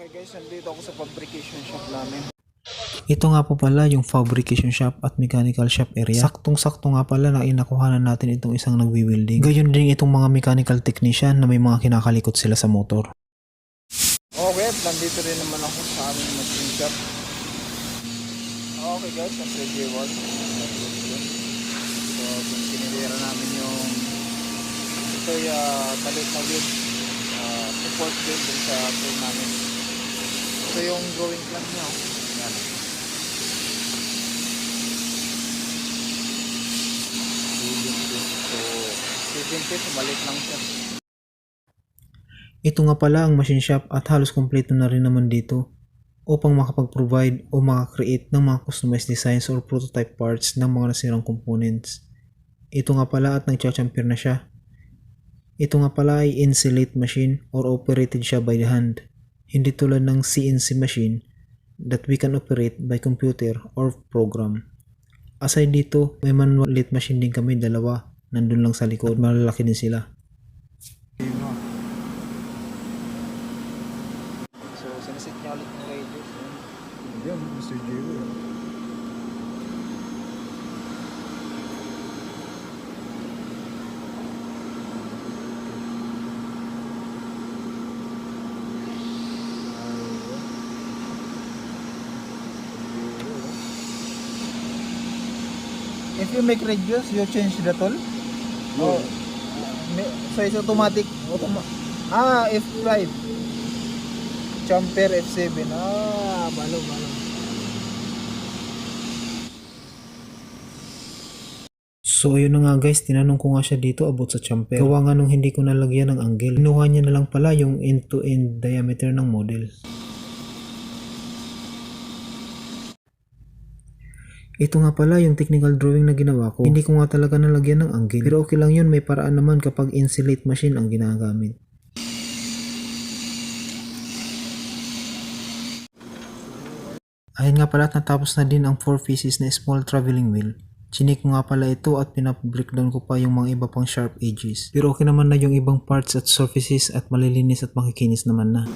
Okay guys, nandito ako sa fabrication shop namin. Ito nga po pala yung fabrication shop at mechanical shop area. Saktong-sakto nga pala na inakuhanan natin itong isang nagwi-welding. Gayon din itong mga mechanical technician na may mga kinakalikot sila sa motor. Okay, at nandito rin naman ako sa aming machine shop. Okay guys, ang 3J1. So, kung sinilira namin yung ito yung talit na wheel. Support wheel din sa tool namin. Ito yung drawing plan niya. Yan. So, 70, maliit lang siya. Ito nga pala ang machine shop at halos kompleto na rin naman dito upang makapag-provide o makakreate ng mga customized designs or prototype parts ng mga nasirang components. Ito nga pala at nagcha-chamfer na siya. Ito nga pala ay Insulate machine or operated siya by the hand. Hindi tulad ng CNC machine that we can operate by computer or program. Aside dito, may manual lathe machine din kami, dalawa. Nandun lang sa likod, malalaki din sila. So, sinasit niya ulit ng radius. Yan, Mr. J.O. If you make radius, you change the tool? Oh. So it's automatic. F5. Chamfer F7. Balo. So ayun na nga guys, tinanong ko nga siya dito about sa chamfer. Gawa nga nung hindi ko nalagyan ng angle. Kinuha niya na lang pala yung end-to-end diameter ng model. Ito nga pala yung technical drawing na ginawa ko. Hindi ko nga talaga nalagyan ng angle. Pero okay lang yun, may paraan naman kapag Insulate machine ang ginagamit. Ayun nga pala at natapos na din ang 4 pieces na small traveling wheel. Chinik ko nga pala ito at pinap-breakdown ko pa yung mga iba pang sharp edges. Pero okay naman na yung ibang parts at surfaces at malilinis at makikinis naman na.